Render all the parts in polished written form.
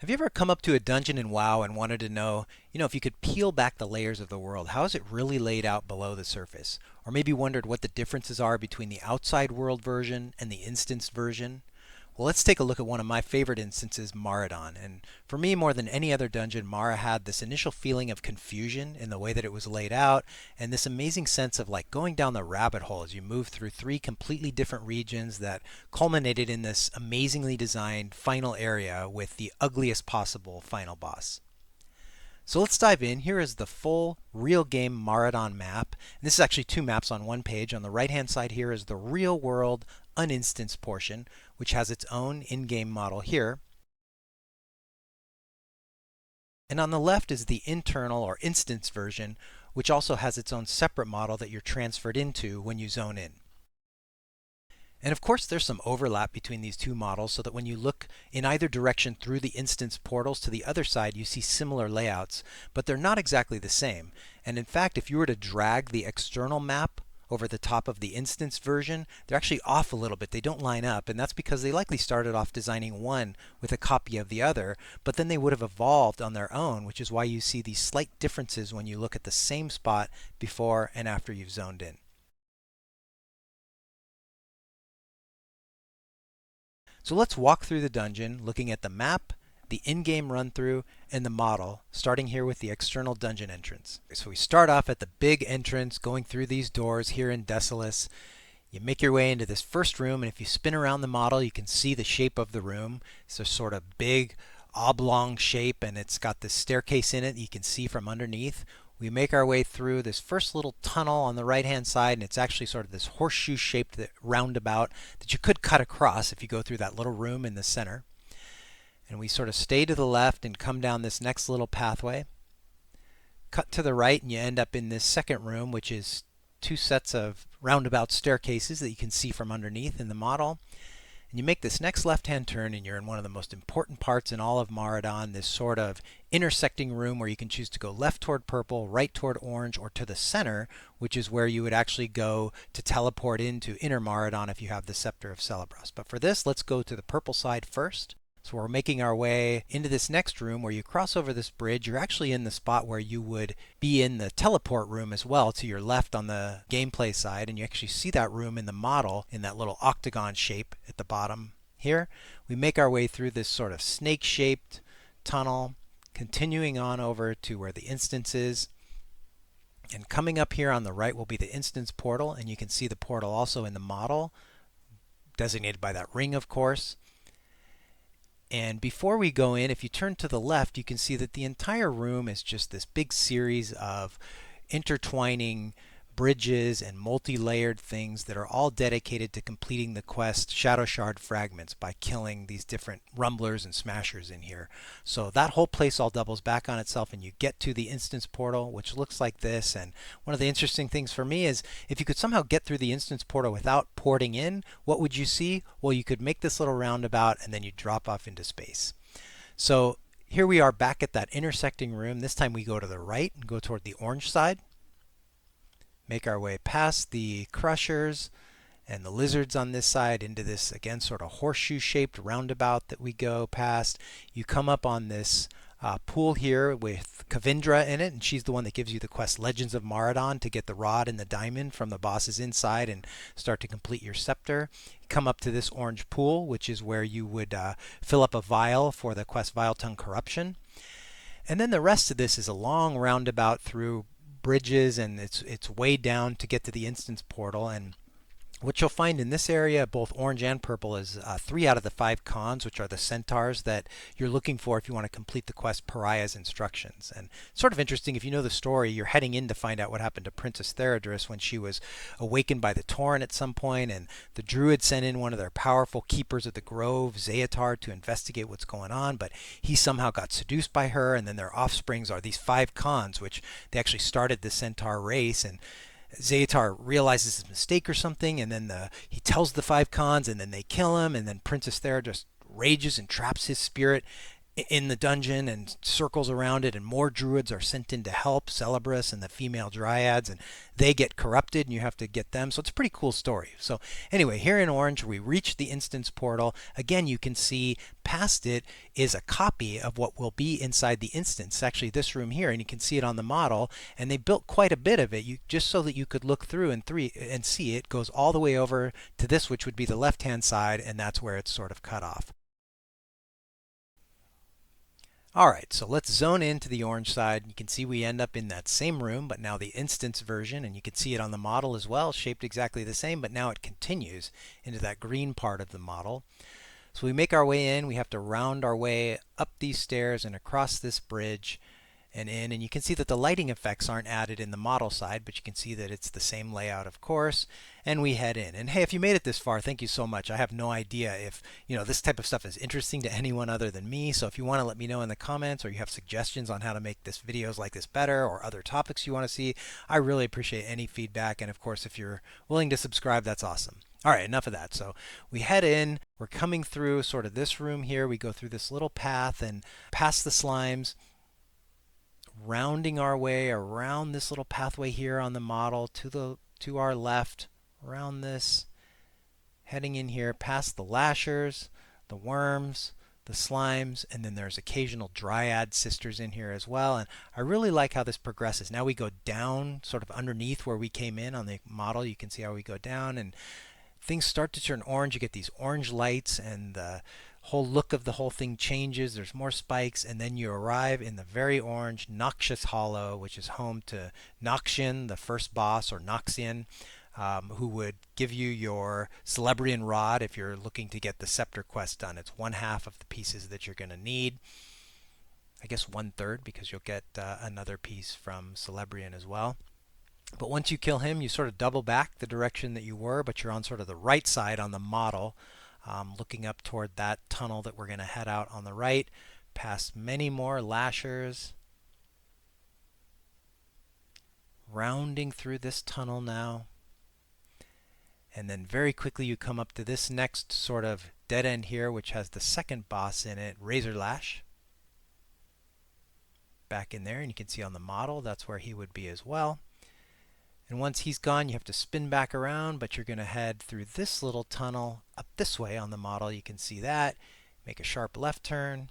Have you ever come up to a dungeon in WoW and wanted to know, if you could peel back the layers of the world, how is it really laid out below the surface? Or maybe wondered what the differences are between the outside world version and the instanced version? Well, let's take a look at one of my favorite instances, Maraudon. And for me, more than any other dungeon, Mara had this initial feeling of confusion in the way that it was laid out, and this amazing sense of like going down the rabbit hole as you move through three completely different regions that culminated in this amazingly designed final area with the ugliest possible final boss. So let's dive in. Here is the full real game Maraudon map. And this is actually two maps on one page. On the right hand side here is the real world uninstanced portion, which has its own in-game model here. And on the left is the internal or instance version, which also has its own separate model that you're transferred into when you zone in. And of course, there's some overlap between these two models so that when you look in either direction through the instance portals to the other side, you see similar layouts, but they're not exactly the same. And in fact, if you were to drag the external map over the top of the instance version, they're actually off a little bit. They don't line up, and that's because they likely started off designing one with a copy of the other, but then they would have evolved on their own, which is why you see these slight differences when you look at the same spot before and after you've zoned in. So let's walk through the dungeon looking at the map, the in-game run-through, and the model, starting here with the external dungeon entrance. So we start off at the big entrance, going through these doors here in Desolace. You make your way into this first room, and if you spin around the model, you can see the shape of the room. It's a sort of big oblong shape, and it's got this staircase in it that you can see from underneath. We make our way through this first little tunnel on the right hand side, and it's actually sort of this horseshoe shaped roundabout that you could cut across if you go through that little room in the center. And we sort of stay to the left and come down this next little pathway. Cut to the right and you end up in this second room, which is two sets of roundabout staircases that you can see from underneath in the model. And you make this next left-hand turn and you're in one of the most important parts in all of Maraudon, this sort of intersecting room where you can choose to go left toward purple, right toward orange, or to the center, which is where you would actually go to teleport into Inner Maraudon if you have the Scepter of Celebros. But for this, let's go to the purple side first. So we're making our way into this next room where you cross over this bridge. You're actually in the spot where you would be in the teleport room as well to your left on the gameplay side. And you actually see that room in the model in that little octagon shape at the bottom here. We make our way through this sort of snake-shaped tunnel, continuing on over to where the instance is. And coming up here on the right will be the instance portal. And you can see the portal also in the model, designated by that ring, of course. And before we go in, if you turn to the left, you can see that the entire room is just this big series of intertwining bridges and multi-layered things that are all dedicated to completing the quest Shadow Shard fragments by killing these different rumblers and smashers in here. So that whole place all doubles back on itself and you get to the instance portal, which looks like this. And one of the interesting things for me is if you could somehow get through the instance portal without porting in, what would you see? Well, you could make this little roundabout and then you drop off into space. So here we are back at that intersecting room. This time we go to the right and go toward the orange side. Make our way past the crushers and the lizards on this side into this, again, sort of horseshoe-shaped roundabout that we go past. You come up on this pool here with Cavern in it, and she's the one that gives you the quest Legends of Maraudon to get the rod and the diamond from the bosses inside and start to complete your scepter. You come up to this orange pool, which is where you would fill up a vial for the quest Vile Tongue Corruption. And then the rest of this is a long roundabout through bridges, and it's way down to get to the instance portal. And what you'll find in this area, both orange and purple, is 3 out of the 5 cons, which are the centaurs that you're looking for if you want to complete the quest Pariah's Instructions. And sort of interesting, if you know the story, you're heading in to find out what happened to Princess Theradras when she was awakened by the Torrent at some point, and the Druid sent in one of their powerful keepers of the grove, Zeatar, to investigate what's going on, but he somehow got seduced by her, and then their offsprings are these 5 cons, which they actually started the centaur race. And Zeatar realizes his mistake or something, and then he tells the 5 cons, and then they kill him, and then Princess Thera just rages and traps his spirit. in the dungeon and circles around it, and more druids are sent in to help Celebras and the female dryads, and they get corrupted and you have to get them. So it's a pretty cool story. So anyway, here in orange we reach the instance portal. Again, you can see past it is a copy of what will be inside the instance, actually this room here, and you can see it on the model, and they built quite a bit of it just so that you could look through and see it goes all the way over to this, which would be the left hand side, and that's where it's sort of cut off. Alright, so let's zone into the orange side. You can see we end up in that same room, but now the instance version, and you can see it on the model as well, shaped exactly the same, but now it continues into that green part of the model. So we make our way in, we have to round our way up these stairs and across this bridge and in, and you can see that the lighting effects aren't added in the model side, but you can see that it's the same layout, of course, and we head in. And hey, if you made it this far, thank you so much. I have no idea if this type of stuff is interesting to anyone other than me, so if you want to let me know in the comments, or you have suggestions on how to make this videos like this better, or other topics you want to see, I really appreciate any feedback. And of course, if you're willing to subscribe, that's awesome. All right, enough of that. So we head in, we're coming through sort of this room here, we go through this little path and past the slimes, rounding our way around this little pathway here on the model to our left, around this, heading in here past the lashers, the worms, the slimes, and then there's occasional dryad sisters in here as well. And I really like how this progresses. Now we go down sort of underneath where we came in on the model. You can see how we go down, and things start to turn orange. You get these orange lights, and the whole look of the whole thing changes. There's more spikes, and then you arrive in the very orange Noxious Hollow, which is home to Noxian, the first boss, or Noxian, who would give you your Celebrian Rod if you're looking to get the Scepter quest done. It's one half of the pieces that you're going to need. I guess 1/3, because you'll get another piece from Celebrian as well. But once you kill him, you sort of double back the direction that you were, but you're on sort of the right side on the model, looking up toward that tunnel that we're going to head out on the right, past many more lashers, rounding through this tunnel now. And then very quickly you come up to this next sort of dead end here, which has the second boss in it, Razorlash. Back in there, and you can see on the model that's where he would be as well. And once he's gone, you have to spin back around, but you're going to head through this little tunnel up this way on the model. You can see that. Make a sharp left turn,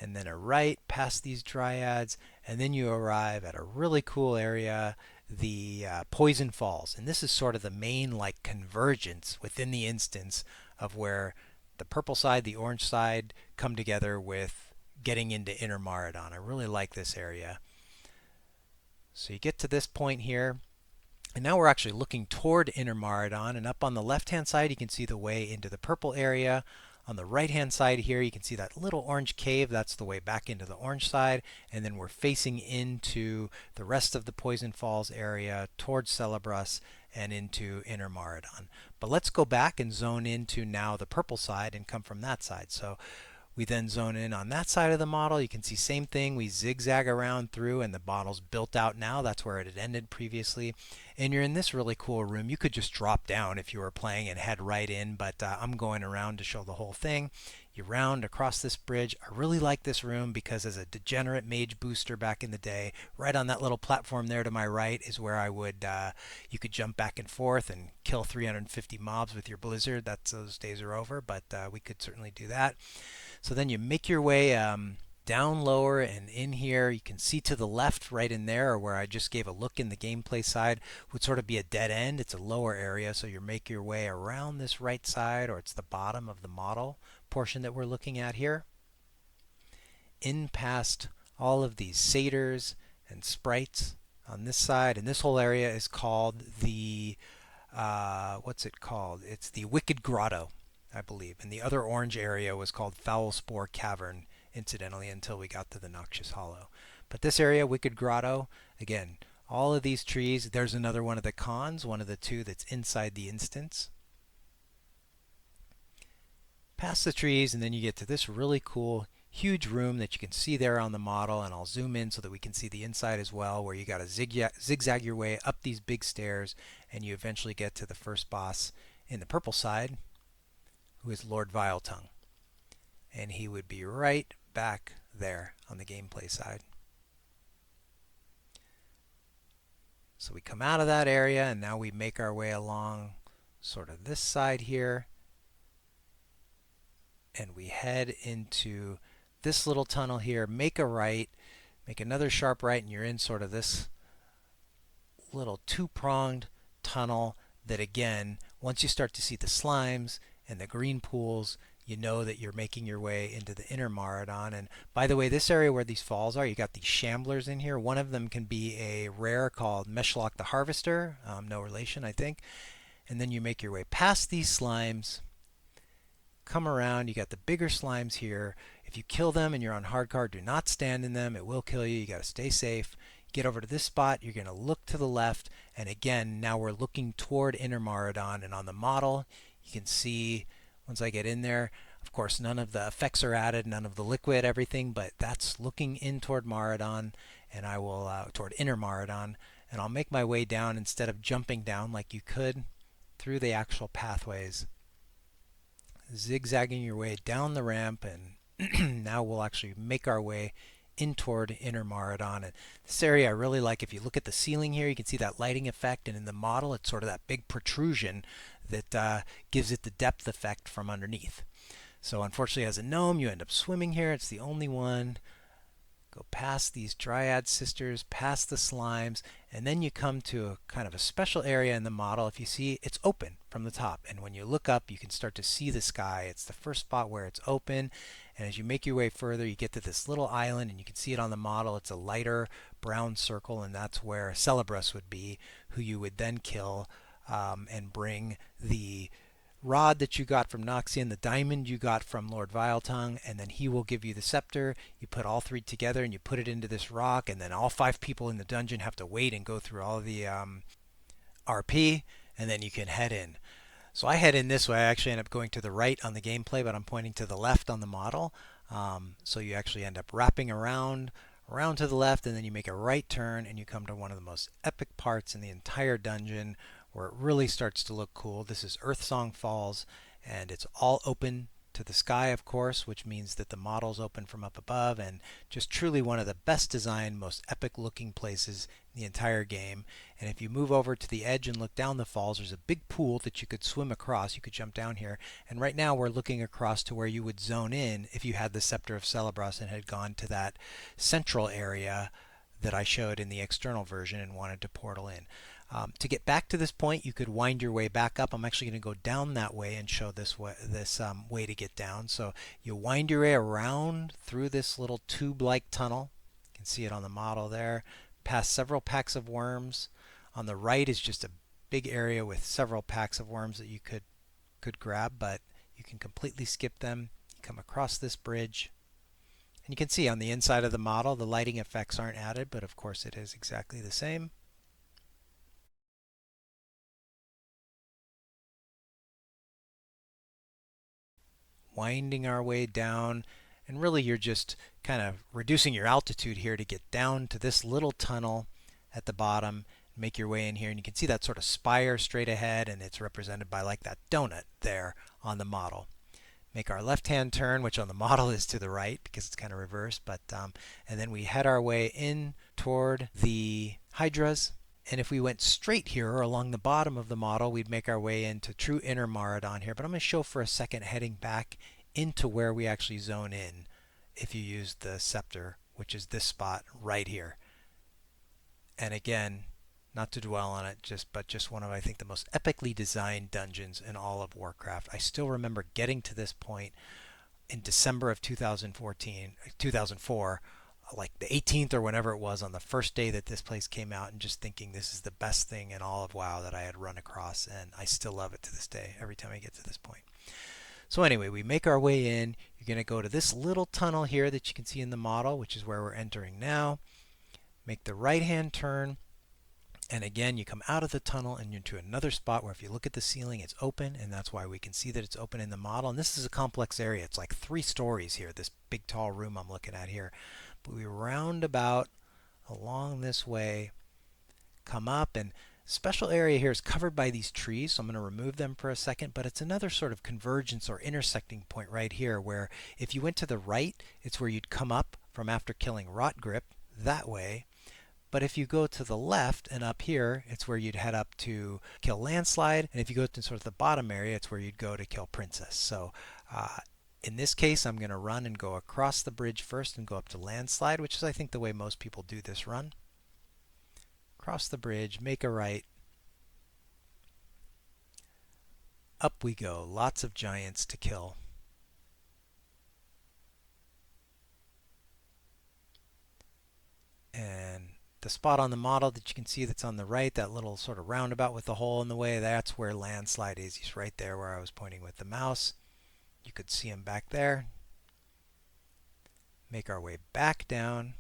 and then a right past these dryads, and then you arrive at a really cool area, the Poison Falls. And this is sort of the main convergence within the instance of where the purple side, the orange side come together with getting into Inner Maraudon. I really like this area. So you get to this point here, and now we're actually looking toward Inner Maraudon, and up on the left-hand side you can see the way into the purple area. On the right-hand side here you can see that little orange cave. That's the way back into the orange side, and then we're facing into the rest of the Poison Falls area towards Celebras and into Inner Maraudon. But let's go back and zone into now the purple side and come from that side. So we then zone in on that side of the model. You can see same thing. We zigzag around through, and the model's built out now. That's where it had ended previously. And you're in this really cool room. You could just drop down if you were playing and head right in, but I'm going around to show the whole thing. You round across this bridge. I really like this room because as a degenerate mage booster back in the day, right on that little platform there to my right is where I would, you could jump back and forth and kill 350 mobs with your blizzard. Those days are over, but we could certainly do that. So then you make your way down lower and in here. You can see to the left right in there, or where I just gave a look in the gameplay side, would sort of be a dead end. It's a lower area, so you make your way around this right side, or it's the bottom of the model portion that we're looking at here. In past all of these satyrs and sprites on this side, and this whole area is called the, what's it called? It's the Wicked Grotto, I believe. And the other orange area was called Foul Spore Cavern, incidentally, until we got to the Noxious Hollow. But this area, Wicked Grotto, again, all of these trees. There's another one of the cons, one of the two that's inside the instance. Past the trees, and then you get to this really cool, huge room that you can see there on the model, and I'll zoom in so that we can see the inside as well, where you got to zigzag your way up these big stairs, and you eventually get to the first boss in the purple side, who is Lord Viletongue. and he would be right back there on the gameplay side. So we come out of that area, and now we make our way along sort of this side here, and we head into this little tunnel here, make a right, make another sharp right, and you're in sort of this little two-pronged tunnel that, again, once you start to see the slimes and the green pools, you know that you're making your way into the inner Maraudon. And by the way, this area where these falls are, you got these shamblers in here. One of them can be a rare called Meshlock the Harvester, no relation, I think. And then you make your way past these slimes, come around, you got the bigger slimes here. If you kill them and you're on hardcore, do not stand in them. It will kill you. You got to stay safe. Get over to this spot, you're going to look to the left, and again, now we're looking toward Inner Maraudon, and on the model, you can see, once I get in there, of course, none of the effects are added, none of the liquid, everything, but that's looking in toward Maraudon, and I will, toward Inner Maraudon, and I'll make my way down instead of jumping down like you could through the actual pathways, zigzagging your way down the ramp, and now we'll actually make our way in toward Inner Maraudon. And this area I really like. If you look at the ceiling here, you can see that lighting effect, and in the model it's sort of that big protrusion that gives it the depth effect from underneath. So unfortunately, as a gnome, you end up swimming here. It's the only one. Go past these Dryad Sisters, past the slimes, and then you come to a kind of a special area in the model. If you see, it's open from the top, and when you look up, you can start to see the sky. It's the first spot where it's open, and as you make your way further, you get to this little island, and you can see it on the model. It's a lighter brown circle, and that's where Celebras would be, who you would then kill and bring the rod that you got from Noxian, the diamond you got from Lord Viletongue, and then he will give you the scepter. You put all three together and you put it into this rock, and then all 5 people in the dungeon have to wait and go through all the RP, and then you can head in. So I head in this way. I actually end up going to the right on the gameplay, but I'm pointing to the left on the model. So you actually end up wrapping around to the left, and then you make a right turn, and you come to one of the most epic parts in the entire dungeon, where it really starts to look cool. This is Earthsong Falls, and it's all open to the sky, of course, which means that the model's open from up above, and just truly one of the best designed, most epic looking places in the entire game. And if you move over to the edge and look down the falls, there's a big pool that you could swim across. You could jump down here, and right now we're looking across to where you would zone in if you had the Scepter of Celebras and had gone to that central area that I showed in the external version and wanted to portal in. To get back to this point, you could wind your way back up. I'm actually going to go down that way and show this way to get down. So you wind your way around through this little tube-like tunnel. You can see it on the model there. Past several packs of worms. On the right is just a big area with several packs of worms that you could grab, but you can completely skip them. You come across this bridge. And you can see on the inside of the model, the lighting effects aren't added, but of course it is exactly the same. Winding our way down, and really you're just kind of reducing your altitude here to get down to this little tunnel at the bottom, make your way in here, and you can see that sort of spire straight ahead, and it's represented by like that donut there on the model. Make our left-hand turn, which on the model is to the right because it's kind of reversed, but and then we head our way in toward the Hydras. And if we went straight here or along the bottom of the model, we'd make our way into true Inner Maraudon here. But I'm going to show for a second heading back into where we actually zone in if you use the scepter, which is this spot right here. And again, not to dwell on it, but just one of, I think, the most epically designed dungeons in all of Warcraft. I still remember getting to this point in December of 2004, like the 18th or whenever it was, on the first day that this place came out, and just thinking this is the best thing in all of WoW that I had run across, and I still love it to this day every time I get to this point. So anyway, we make our way in. You're going to go to this little tunnel here that you can see in the model, which is where we're entering now. Make the right-hand turn, and again you come out of the tunnel and you're into another spot where if you look at the ceiling, it's open, and that's why we can see that it's open in the model. And this is a complex area. It's like 3 stories here, this big tall room I'm looking at here. But we round about along this way, come up, and Special area here is covered by these trees, so I'm going to remove them for a second, but it's another sort of convergence or intersecting point right here where if you went to the right, it's where you'd come up from after killing Rot Grip that way. But if you go to the left and up here, it's where you'd head up to kill Landslide. And if you go to sort of the bottom area, it's where you'd go to kill Princess. So in this case, I'm going to run and go across the bridge first and go up to Landslide, which is I think the way most people do this run. Cross the bridge, make a right. Up we go. Lots of giants to kill. And the spot on the model that you can see that's on the right, that little sort of roundabout with the hole in the way, that's where Landslide is. He's right there where I was pointing with the mouse. You could see him back there. Make our way back down.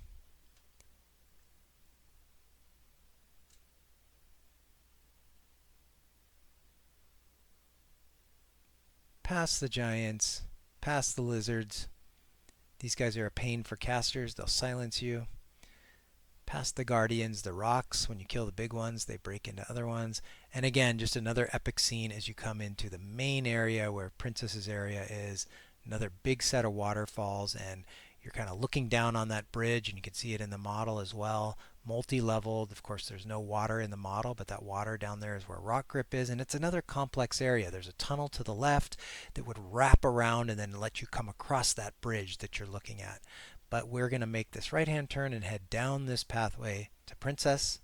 Past the giants, past the lizards. These guys are a pain for casters. They'll silence you. Past the guardians, the rocks. When you kill the big ones, they break into other ones. And again, just another epic scene as you come into the main area where Princess's area is. Another big set of waterfalls, and you're kind of looking down on that bridge, and you can see it in the model as well. Multi-leveled. Of course, there's no water in the model, but that water down there is where Rock Grip is, and it's another complex area. There's a tunnel to the left that would wrap around and then let you come across that bridge that you're looking at. But we're going to make this right-hand turn and head down this pathway to Princess.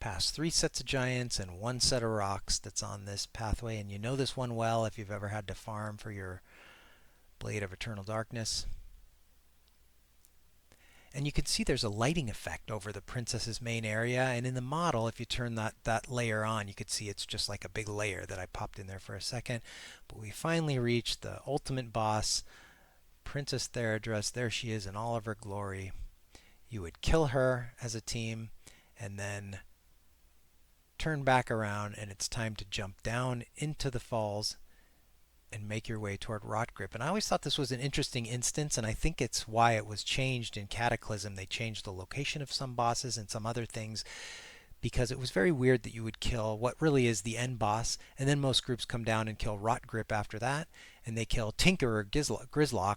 Past 3 sets of giants and 1 set of rocks that's on this pathway. And you know this one well if you've ever had to farm for your Blade of Eternal Darkness. And you can see there's a lighting effect over the Princess's main area. And in the model, if you turn that layer on, you could see it's just like a big layer that I popped in there for a second. But we finally reached the ultimate boss, Princess Theradras. There she is in all of her glory. You would kill her as a team and then turn back around, and it's time to jump down into the falls and make your way toward Rot Grip. And I always thought this was an interesting instance, and I think it's why it was changed in Cataclysm. They changed the location of some bosses and some other things, because it was very weird that you would kill what really is the end boss, and then most groups come down and kill Rot Grip after that, and they kill Tinker or Grislock,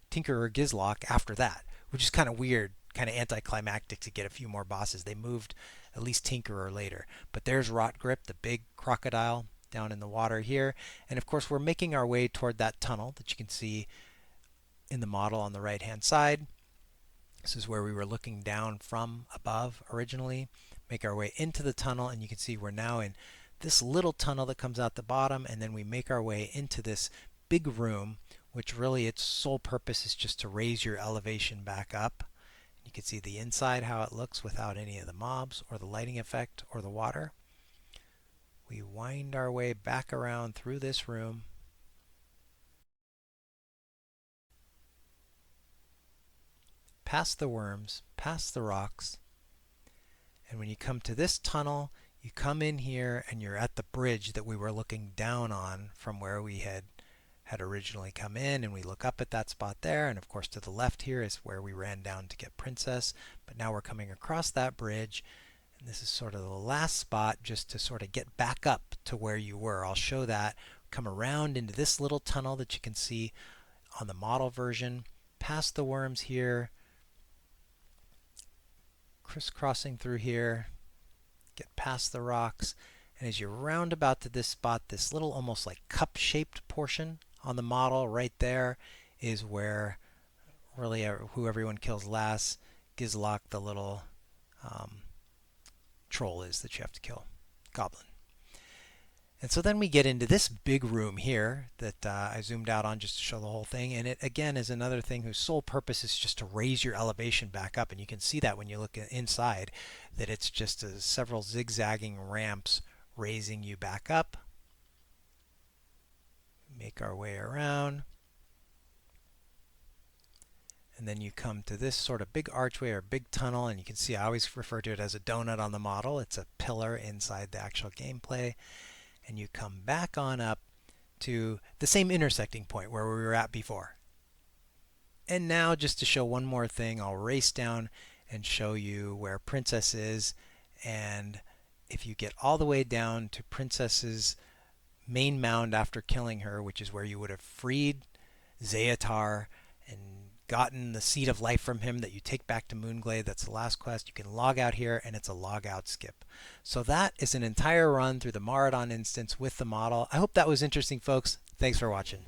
Tinker or Gizlock after that, which is kind of weird, kind of anticlimactic to get a few more bosses. They moved at least Tinkerer later. But there's Rot Grip, the big crocodile down in the water here. And of course, we're making our way toward that tunnel that you can see in the model on the right-hand side. This is where we were looking down from above originally. Make our way into the tunnel, and you can see we're now in this little tunnel that comes out the bottom, and then we make our way into this big room, which really its sole purpose is just to raise your elevation back up. You can see the inside, how it looks without any of the mobs or the lighting effect or the water. We wind our way back around through this room. Past the worms, past the rocks. And when you come to this tunnel, you come in here and you're at the bridge that we were looking down on from where we had originally come in, and we look up at that spot there, and of course to the left here is where we ran down to get Princess. But now we're coming across that bridge, and this is sort of the last spot just to sort of get back up to where you were. I'll show that. Come around into this little tunnel that you can see on the model version, past the worms here, crisscrossing through here, get past the rocks, and as you round about to this spot, this little almost like cup-shaped portion on the model right there is where really who everyone kills last, Gizlock, the little troll is that you have to kill, goblin. And so then we get into this big room here that I zoomed out on just to show the whole thing. And it again is another thing whose sole purpose is just to raise your elevation back up. And you can see that when you look inside, that it's just several zigzagging ramps raising you back up. Make our way around. And then you come to this sort of big archway or big tunnel, and you can see I always refer to it as a donut on the model. It's a pillar inside the actual gameplay. And you come back on up to the same intersecting point where we were at before. And now, just to show one more thing, I'll race down and show you where Princess is. And if you get all the way down to Princess's main mound after killing her, which is where you would have freed Zeatar and gotten the Seed of Life from him that you take back to Moonglade, that's the last quest, you can log out here, and it's a Logout-skip. So that is an entire run through the Maraudon instance with the model. I hope that was interesting, folks. Thanks for watching.